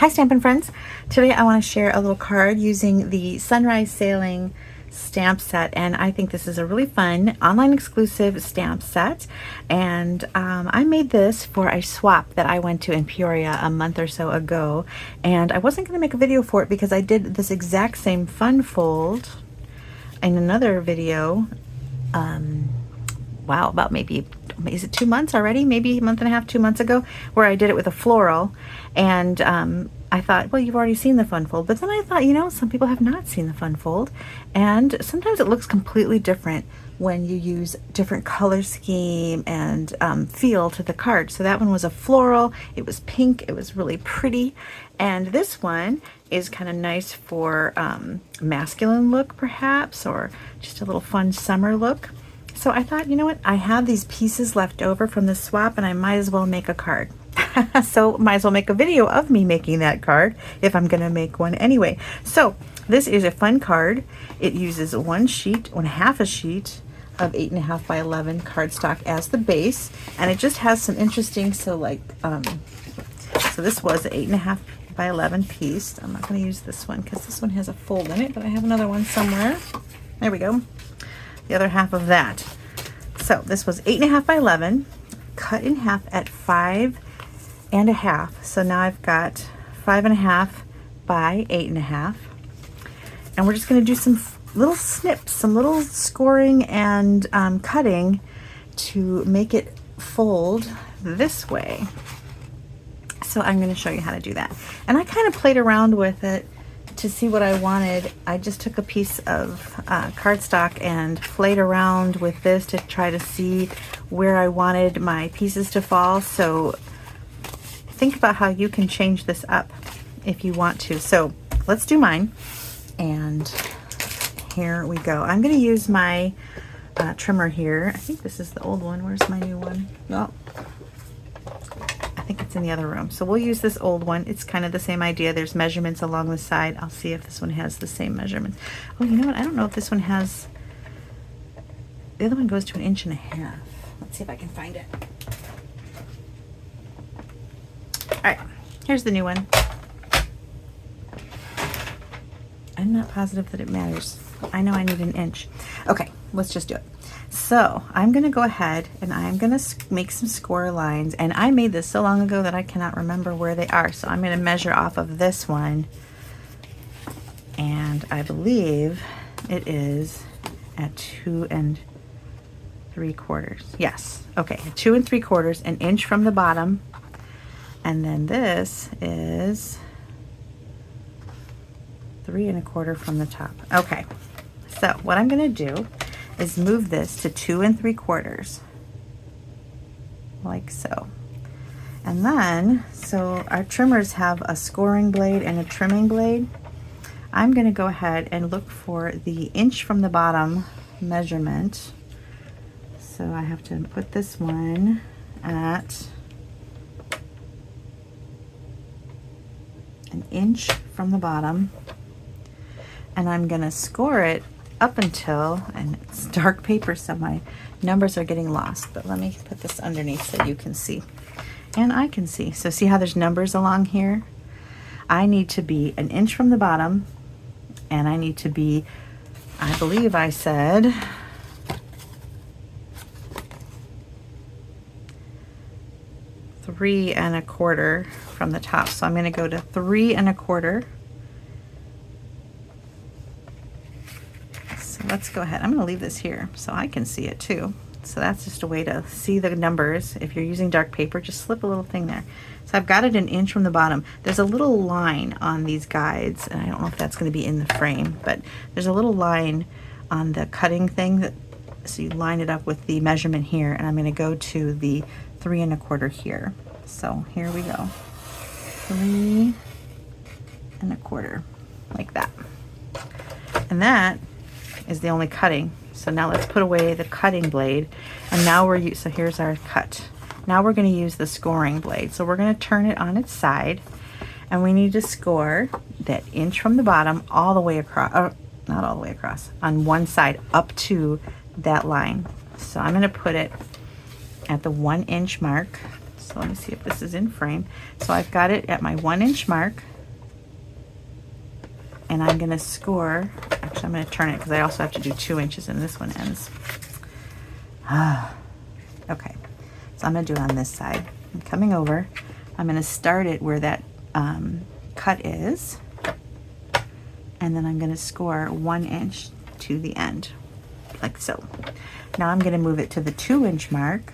Hi Stampin' friends! Today I want to share a little card using the Sunrise Sailing stamp set, and I think this is a really fun online exclusive stamp set. And I made this for a swap that I went to in Peoria a month or so ago, and I wasn't going to make a video for it because I did this exact same fun fold in another video wow, about maybe, is it 2 months already? Maybe a month and a half, 2 months ago, where I did it with a floral. And I thought, well, you've already seen the fun fold. But then I thought, you know, some people have not seen the fun fold. And sometimes it looks completely different when you use different color scheme and feel to the card. So that one was a floral. It was pink. It was really pretty. And this one is kind of nice for masculine look, perhaps, or just a little fun summer look. So I thought, you know what, I have these pieces left over from the swap and I might as well make a card. So might as well make a video of me making that card if I'm going to make one anyway. So this is a fun card. It uses one half a sheet of 8.5 by 11 cardstock as the base, and it just has some interesting, so this was an 8.5 by 11 piece. I'm not going to use this one because this one has a fold in it, but I have another one somewhere. There we go. The other half of that. So this was 8.5 by 11, cut in half at 5.5. So now I've got 5.5 by 8.5, and we're just going to do some little snips, some little scoring and cutting to make it fold this way. So I'm going to show you how to do that. And I kind of played around with it to see what I wanted. I just took a piece of cardstock and played around with this to try to see where I wanted my pieces to fall. So think about how you can change this up if you want to. So let's do mine, and here we go. I'm going to use my trimmer here. I think this is the old one. Where's my new one? Well, I think it's in the other room. So we'll use this old one. It's kind of the same idea. There's measurements along the side. I'll see if this one has the same measurements. Oh, you know what? I don't know if this one has... The other one goes to 1.5 inches. Let's see if I can find it. All right, here's the new one. I'm not positive that it matters. I know I need 1 inch. Okay, let's just do it. So I'm going to go ahead and I'm going to make some score lines, and I made this so long ago that I cannot remember where they are. So I'm going to measure off of this one, and I believe it is at 2 3/4. Yes, okay, 2 3/4, 1 inch from the bottom, and then this is 3 1/4 from the top. Okay, so what I'm going to do is move this to 2 3/4, like so. And then, so our trimmers have a scoring blade and a trimming blade. I'm going to go ahead and look for the inch from the bottom measurement. So I have to put this one at 1 inch from the bottom, and I'm going to score it up until, and it's dark paper so my numbers are getting lost, but let me put this underneath so you can see and I can see. So see how there's numbers along here? I need to be 1 inch from the bottom, and I need to be, I believe I said 3 1/4 from the top. So I'm going to go to 3 1/4. Let's go ahead. I'm going to leave this here so I can see it too. So that's just a way to see the numbers. If you're using dark paper, just slip a little thing there. So I've got it 1 inch from the bottom. There's a little line on these guides, and I don't know if that's going to be in the frame, but there's a little line on the cutting thing, so you line it up with the measurement here, and I'm going to go to the 3 1/4 here. So here we go. 3 1/4, like that. And that is the only cutting. So now let's put away the cutting blade, and now so here's our cut. Now we're going to use the scoring blade. So we're going to turn it on its side, and we need to score that inch from the bottom all the way across, not all the way across, on one side up to that line. So I'm going to put it at the 1 inch mark. So let me see if this is in frame. So I've got it at my 1-inch mark, and I'm going to score. Actually, I'm going to turn it because I also have to do 2 inches, and this one ends. Okay, so I'm going to do it on this side. I'm coming over. I'm going to start it where that cut is, and then I'm going to score 1 inch to the end, like so. Now I'm going to move it to the 2-inch mark,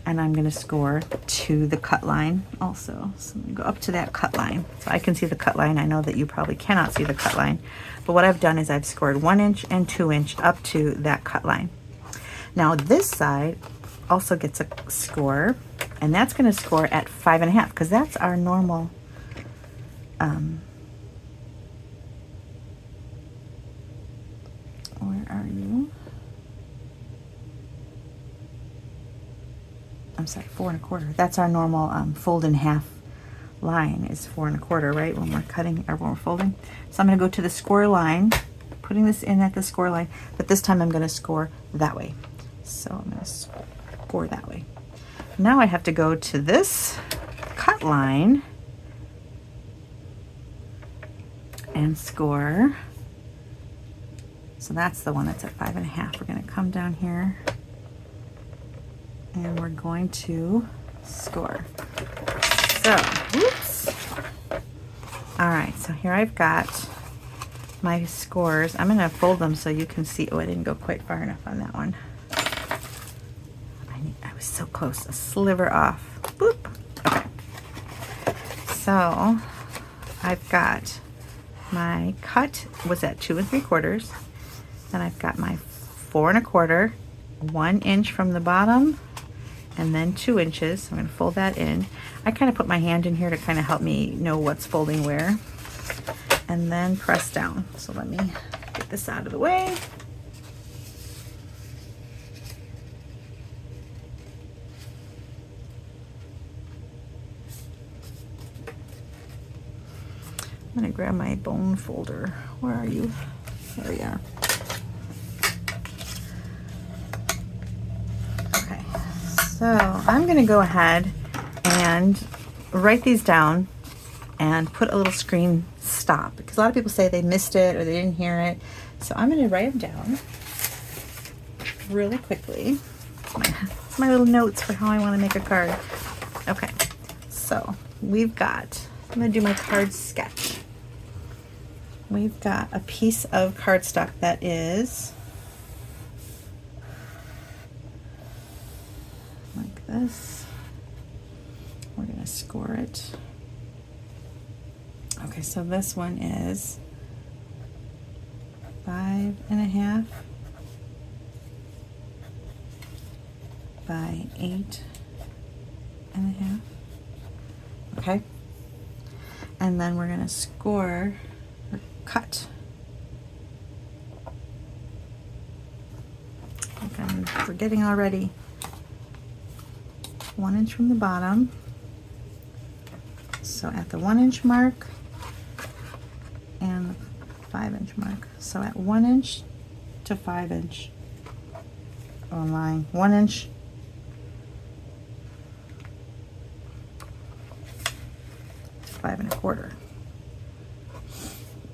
and I'm going to score to the cut line also. So I'm going to go up to that cut line. So I can see the cut line. I know that you probably cannot see the cut line, but what I've done is I've scored 1 inch and 2 inch up to that cut line. Now this side also gets a score, and that's going to score at 5.5 because that's our normal where are you? I'm sorry, 4 1/4. That's our normal fold in half line is 4 1/4, right? When we're cutting or when we're folding. So I'm going to go to the score line, putting this in at the score line, but this time I'm going to score that way. So I'm going to score that way. Now I have to go to this cut line and score. So that's the one that's at 5.5. We're going to come down here and we're going to score. So, whoops. All right, so here I've got my scores. I'm going to fold them so you can see. Oh, I didn't go quite far enough on that one. I was so close, a sliver off. Boop. Okay. So I've got my cut was at 2 3/4. Then I've got my 4 1/4, 1 inch from the bottom, and then 2 inches. I'm going to fold that in. I kind of put my hand in here to kind of help me know what's folding where, and then press down. So let me get this out of the way. I'm going to grab my bone folder. Where are you? There we are. Okay, so I'm going to go ahead and write these down and put a little screen stop, because a lot of people say they missed it or they didn't hear it. So I'm going to write them down really quickly. It's my little notes for how I want to make a card. Okay, so we've got, I'm going to do my card sketch. We've got a piece of cardstock that is like this. We're going to score it. Okay, so this one is 5.5 by 8.5. Okay, and then we're going to score or cut. Okay, I'm forgetting already. 1 inch from the bottom. So at the 1 inch mark and the 5 inch mark. So at 1 inch to 5 inch. Oh, I'm lying. 1 inch. To 5 1/4.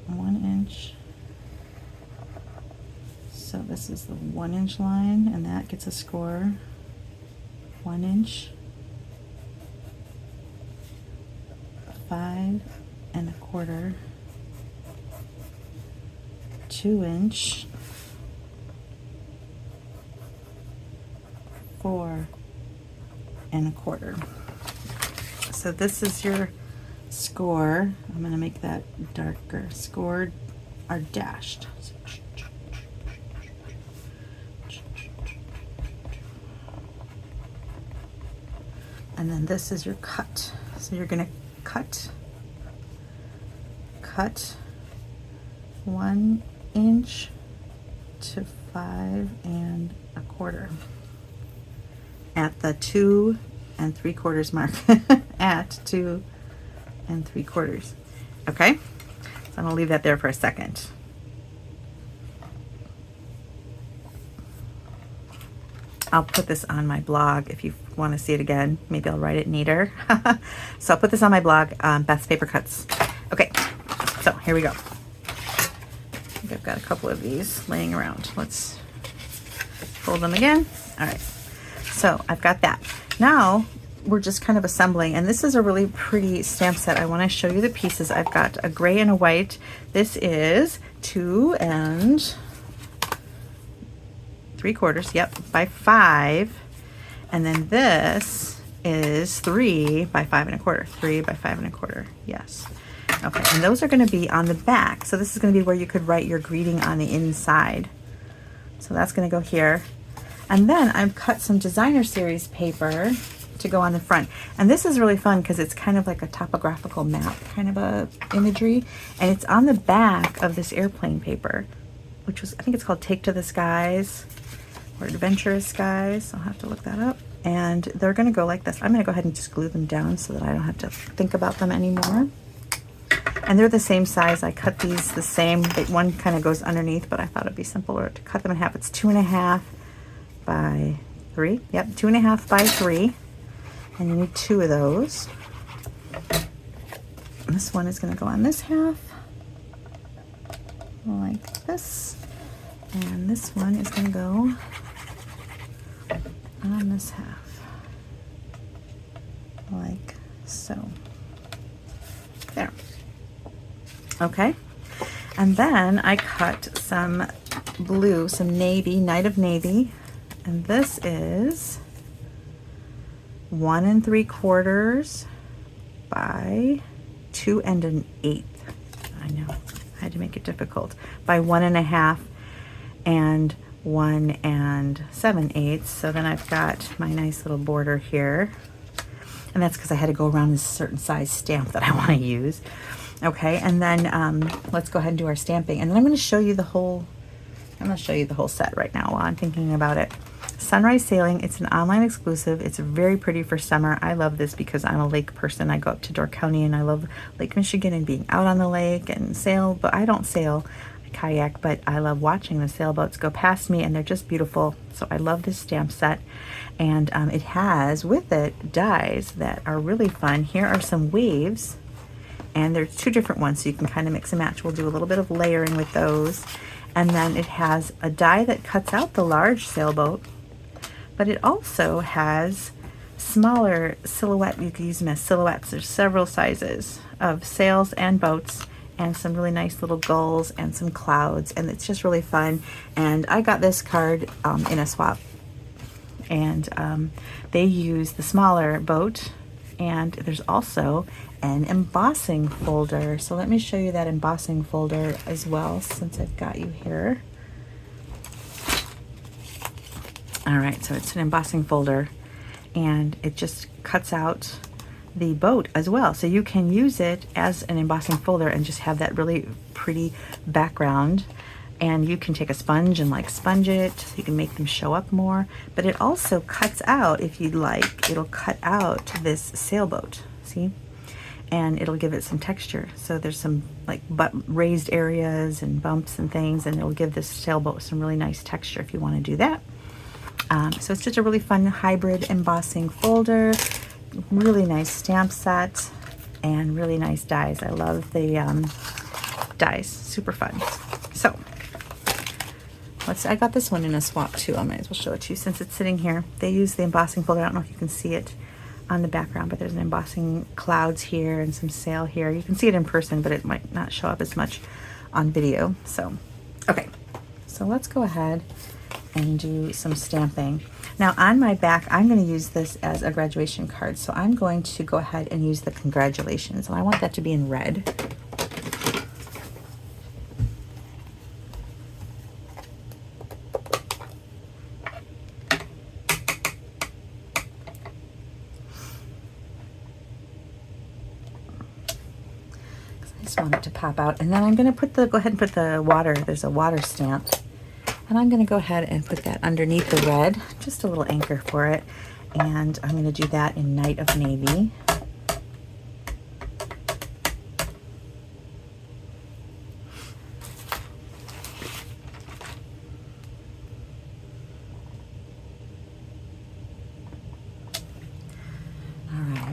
1 inch. So this is the 1 inch line, and that gets a score. 1 inch. 5 1/4. 2 inch. 4 1/4. So this is your score. I'm going to make that darker. Scored are dashed. And then this is your cut. So you're going to cut 1 inch to 5 1/4 at the 2 3/4 mark. At 2 3/4. Okay, so I'm gonna leave that there for a second. I'll put this on my blog if you want to see it again. Maybe I'll write it neater. So I'll put this on my blog, Beth's Paper Cuts. Okay, so here we go. I think I've got a couple of these laying around. Let's fold them again. All right, so I've got that. Now we're just kind of assembling, and this is a really pretty stamp set. I want to show you the pieces. I've got a gray and a white. This is 2 3/4, yep, by 5, and then this is 3 by 5 1/4, 3 by 5 1/4, yes. Okay, and those are going to be on the back, so this is going to be where you could write your greeting on the inside. So that's going to go here, and then I've cut some designer series paper to go on the front, and this is really fun because it's kind of like a topographical map kind of a imagery, and it's on the back of this airplane paper, which was, I think it's called Take to the Skies or Adventurous Skies. I'll have to look that up. And they're going to go like this. I'm going to go ahead and just glue them down so that I don't have to think about them anymore. And they're the same size. I cut these the same. One kind of goes underneath, but I thought it'd be simpler to cut them in half. It's 2.5 by 3. Yep, 2.5 by 3. And you need 2 of those. And this one is going to go on this half, like this. And this one is going to go on this half, like so. There. Okay. And then I cut some blue, some navy, Night of Navy. And this is 1 3/4 by 2 1/8. I know, I had to make it difficult. By 1 1/2 and 1 7/8. So then I've got my nice little border here, and that's because I had to go around this certain size stamp that I want to use. Okay, and then let's go ahead and do our stamping, and then I'm going to show you the whole. I'm going to show you the whole set right now while I'm thinking about it. Sunrise Sailing, it's an online exclusive. It's very pretty for summer. I love this because I'm a lake person. I go up to Door County and I love Lake Michigan and being out on the lake and sail, but I don't sail. I kayak, but I love watching the sailboats go past me, and they're just beautiful. So I love this stamp set, and it has with it dies that are really fun. Here are some waves, and there's 2 different ones, so you can kind of mix and match. We'll do a little bit of layering with those. And then it has a die that cuts out the large sailboat, but it also has smaller silhouette. You can use them as silhouettes. There's several sizes of sails and boats, and some really nice little gulls and some clouds, and it's just really fun. And I got this card in a swap, and they use the smaller boat, and there's also an embossing folder. So let me show you that embossing folder as well, since I've got you here. All right, so it's an embossing folder, and it just cuts out the boat as well. So you can use it as an embossing folder and just have that really pretty background. And you can take a sponge and like sponge it, so you can make them show up more. But it also cuts out, if you'd like, it'll cut out this sailboat, see? And it'll give it some texture. So there's some like raised areas and bumps and things, and it'll give this sailboat some really nice texture if you want to do that. So it's just a really fun hybrid embossing folder, really nice stamp set, and really nice dies. I love the dies, super fun. So I got this one in a swap too. I might as well show it to you since it's sitting here. They use the embossing folder. I don't know if you can see it on the background, but there's an embossing clouds here and some sail here. You can see it in person, but it might not show up as much on video. So, okay, so let's go ahead and do some stamping. Now on my back, I'm going to use this as a graduation card. So I'm going to go ahead and use the congratulations, and I want that to be in red. I just want it to pop out, and then I'm going to go ahead and put the water. There's a water stamp. And I'm going to go ahead and put that underneath the red, just a little anchor for it. And I'm going to do that in Night of Navy.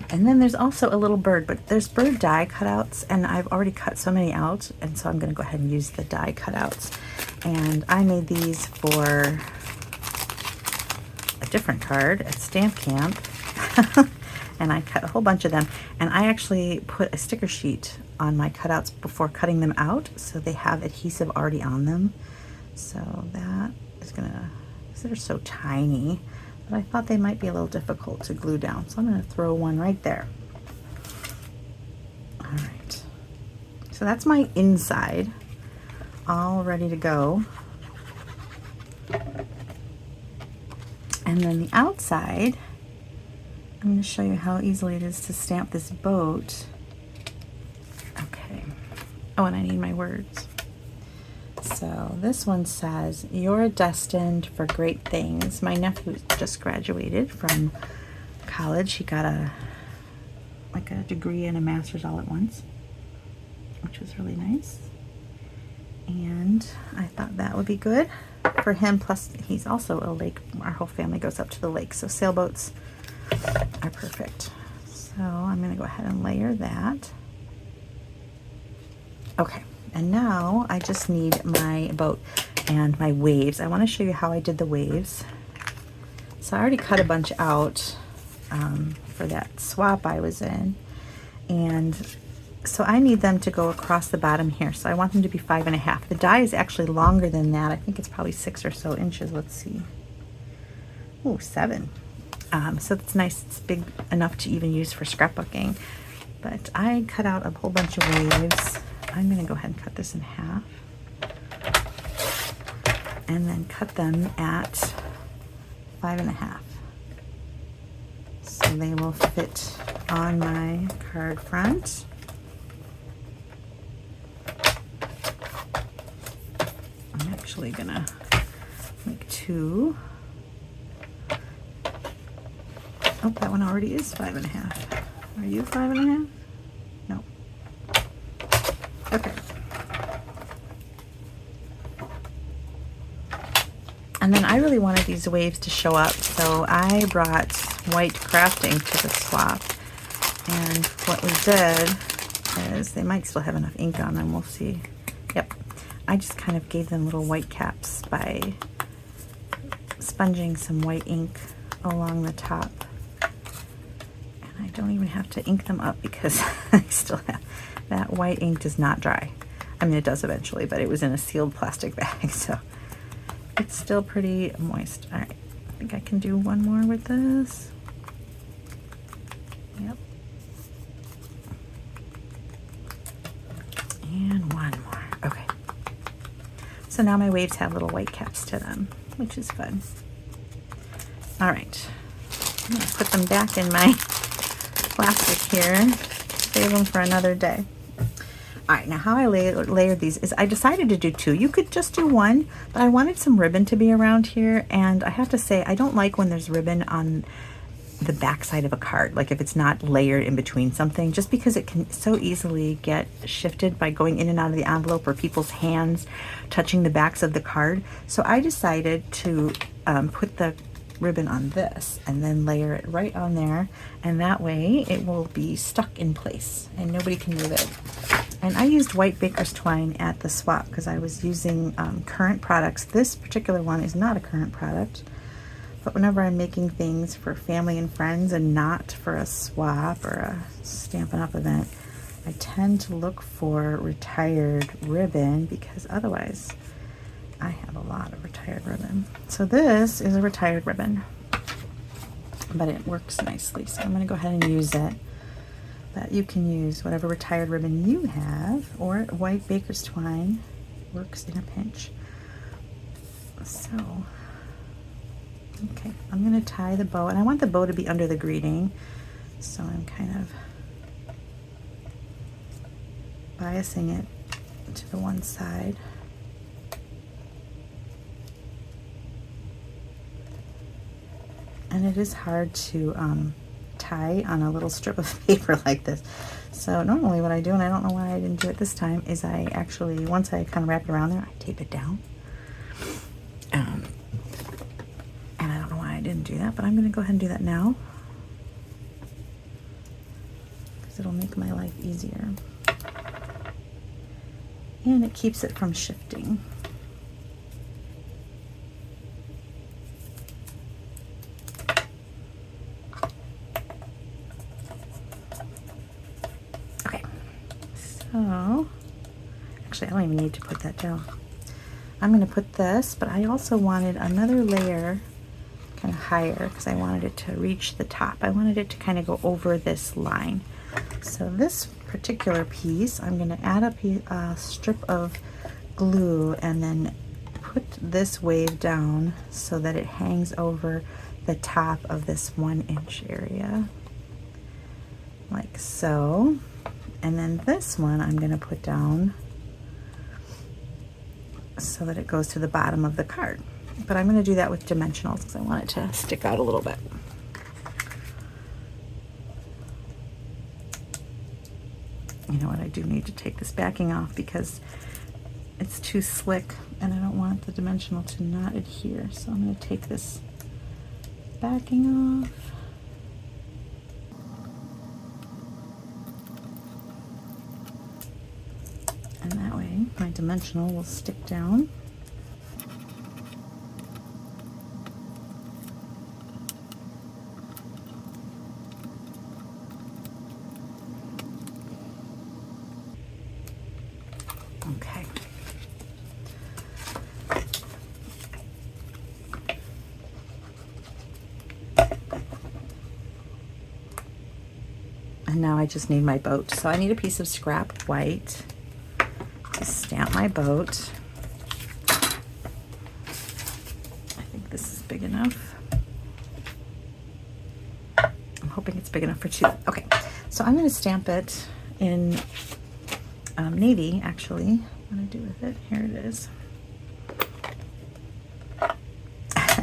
And then there's also a little bird, but there's bird die cutouts, and I've already cut so many out, and so I'm going to go ahead and use the die cutouts. And I made these for a different card at Stamp Camp, and I cut a whole bunch of them. And I actually put a sticker sheet on my cutouts before cutting them out, so they have adhesive already on them. So that is gonna, because they're so tiny, but I thought they might be a little difficult to glue down. So I'm gonna throw one right there. All right, so that's my inside, all ready to go. And then the outside, I'm gonna show you how easily it is to stamp this boat. Okay, oh, and I need my words. So this one says, "You're destined for great things." My nephew just graduated from college. He got a degree and a master's all at once, which was really nice. And I thought that would be good for him. Plus, he's also a lake. Our whole family goes up to the lake, so sailboats are perfect. So I'm going to go ahead and layer that. Okay. And now I just need my boat and my waves. I want to show you how I did the waves. So I already cut a bunch out for that swap I was in. And so I need them to go across the bottom here. So I want them to be 5.5. The die is actually longer than that. I think it's probably 6 or so inches. Let's see. Oh, 7. So that's nice. It's big enough to even use for scrapbooking. But I cut out a whole bunch of waves. I'm going to go ahead and cut this in half and then cut them at 5.5 so they will fit on my card front. I'm actually going to make 2. Oh, that one already is 5.5. Are you 5.5? No. Okay. And then I really wanted these waves to show up, so I brought white crafting to the swap. And what we did is, they might still have enough ink on them, we'll see. Yep. I just kind of gave them little white caps by sponging some white ink along the top. And I don't even have to ink them up because I still have, that white ink does not dry. I mean, it does eventually, but it was in a sealed plastic bag, so it's still pretty moist. All right, I think I can do one more with this. Yep. And one more. Okay. So now my waves have little white caps to them, which is fun. All right. I'm going to put them back in my plastic here. Save them for another day. All right, now how I layered these is I decided to do 2. You could just do 1, but I wanted some ribbon to be around here, and I have to say I don't like when there's ribbon on the back side of a card, like if it's not layered in between something, just because it can so easily get shifted by going in and out of the envelope or people's hands touching the backs of the card. So I decided to put the ribbon on this and then layer it right on there, and that way it will be stuck in place and nobody can move it. And I used white baker's twine at the swap because I was using current products. This particular one is not a current product, but whenever I'm making things for family and friends and not for a swap or a Stampin' Up event, I tend to look for retired ribbon because otherwise I have a lot of retired ribbon. So this is a retired ribbon, but it works nicely. So I'm going to go ahead and use it. But you can use whatever retired ribbon you have, or white baker's twine works in a pinch. So, okay, I'm going to tie the bow, and I want the bow to be under the greeting, so I'm kind of biasing it to the one side. And it is hard to tie on a little strip of paper like this. So normally what I do, and I don't know why I didn't do it this time, is I actually, once I kind of wrap it around there, I tape it down. And I don't know why I didn't do that, but I'm going to go ahead and do that now. because it'll make my life easier. And it keeps it from shifting. Okay, so actually I don't even need to put that down. I'm going to put this, but I also wanted another layer kind of higher because I wanted it to reach the top. I wanted it to kind of go over this line. So this particular piece, I'm going to add a strip of glue and then put this wave down so that it hangs over the top of this 1-inch area, like so. And then this one I'm going to put down so that it goes to the bottom of the card. But I'm going to do that with dimensionals because I want it to stick out a little bit. You know what, I do need to take this backing off because it's too slick and I don't want the dimensional to not adhere. So I'm going to take this backing off. And that way my dimensional will stick down. Okay. And now I just need my boat. So I need a piece of scrap white to stamp my boat. I think this is big enough. I'm hoping it's big enough for 2. Okay, so I'm going to stamp it in navy, actually. What do I do with it? Here it is.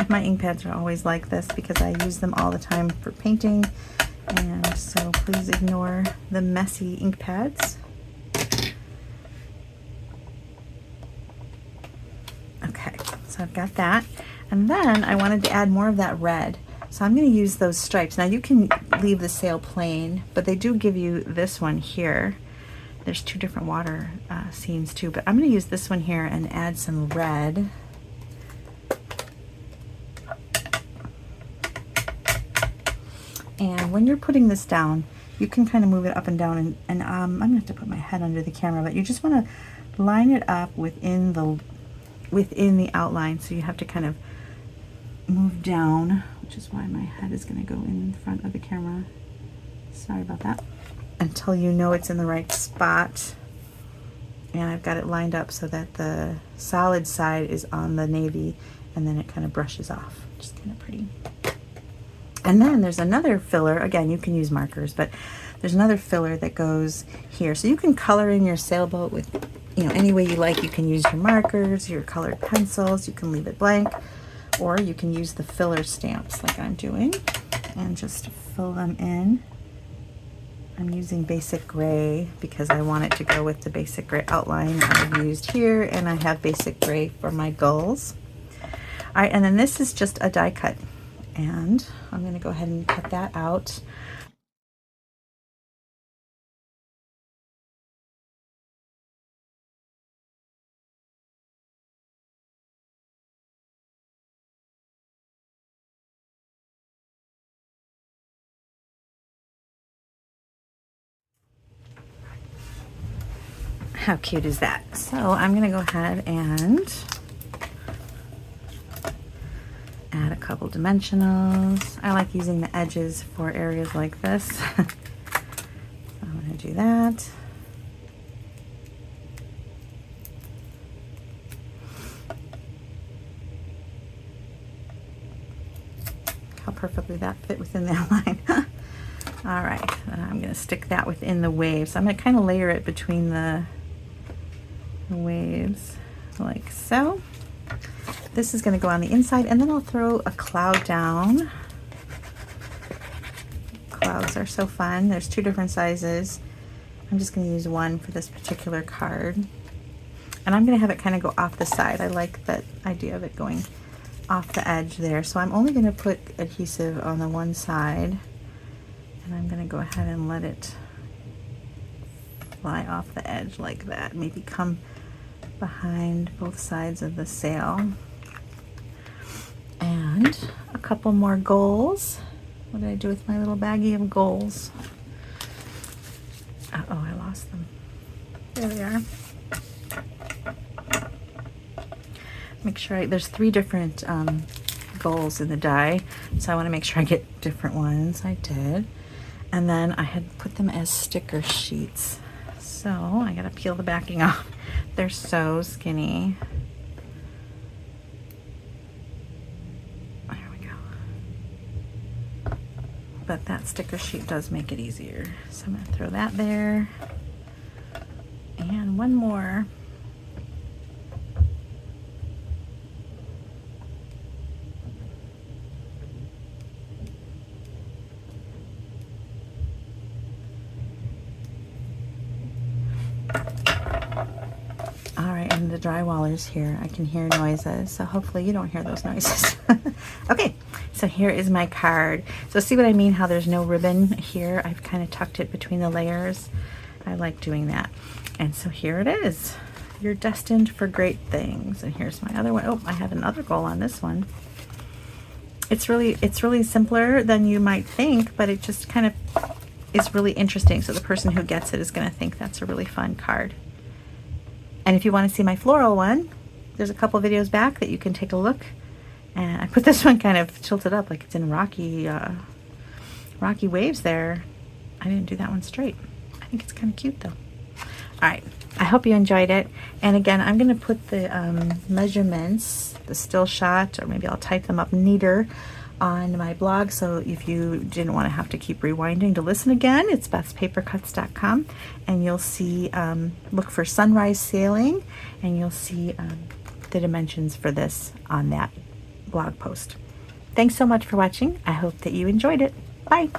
My ink pads are always like this because I use them all the time for painting, and so please ignore the messy ink pads. Okay, so I've got that, and then I wanted to add more of that red, so I'm going to use those stripes. Now you can leave the sail plain, but they do give you this one here. There's 2 different water scenes too, but I'm going to use this one here and add some red. And when you're putting this down, you can kind of move it up and down, and I'm going to have to put my head under the camera, but you just want to line it up within the outline, so you have to kind of move down, which is why my head is going to go in front of the camera. Sorry about that. Until you know it's in the right spot. And I've got it lined up so that the solid side is on the navy, and then it kind of brushes off, which is kind of pretty. And then there's another filler. Again, you can use markers, but there's another filler that goes here. So you can color in your sailboat with, you know, any way you like. You can use your markers, your colored pencils, you can leave it blank, or you can use the filler stamps like I'm doing and just fill them in. I'm using basic gray because I want it to go with the basic gray outline I've used here, and I have basic gray for my gulls. All right, and then this is just a die cut, and I'm going to go ahead and cut that out. How cute is that? So I'm going to go ahead and add a couple dimensionals. I like using the edges for areas like this. So I'm going to do that. How perfectly that fit within that line. All right, I'm going to stick that within the waves. So I'm going to kind of layer it between the waves like so. This is going to go on the inside, and then I'll throw a cloud down. Clouds are so fun. There's 2 different sizes. I'm just going to use one for this particular card, and I'm going to have it kind of go off the side. I like that idea of it going off the edge there. So I'm only going to put adhesive on the one side, and I'm going to go ahead and let it fly off the edge like that. Maybe come behind both sides of the sail. And a couple more goals. What did I do with my little baggie of goals? Uh-oh, I lost them. There they are. Make sure there's 3 different goals in the die, so I want to make sure I get different ones. I did. And then I had put them as sticker sheets. So I gotta peel the backing off. They're so skinny. There we go. But that sticker sheet does make it easier. So I'm gonna throw that there. And one more. Alright, and the drywallers here, I can hear noises, so hopefully you don't hear those noises. Okay, so here is my card. So see what I mean, how there's no ribbon here? I've kind of tucked it between the layers. I like doing that. And so here it is. You're destined for great things. And here's my other one. Oh, I have another goal on this one. It's really simpler than you might think, but it just kind of is really interesting. So the person who gets it is going to think that's a really fun card. And if you want to see my floral one, there's a couple videos back that you can take a look. And I put this one kind of tilted up like it's in rocky waves there. I didn't do that one straight. I think it's kind of cute though. All right, I hope you enjoyed it. And again, I'm going to put the measurements, the still shot, or maybe I'll type them up neater on my blog, so if you didn't want to have to keep rewinding to listen again, it's bethspapercuts.com, and you'll see, look for sunrise sailing, and you'll see the dimensions for this on that blog post. Thanks so much for watching. I hope that you enjoyed it. Bye.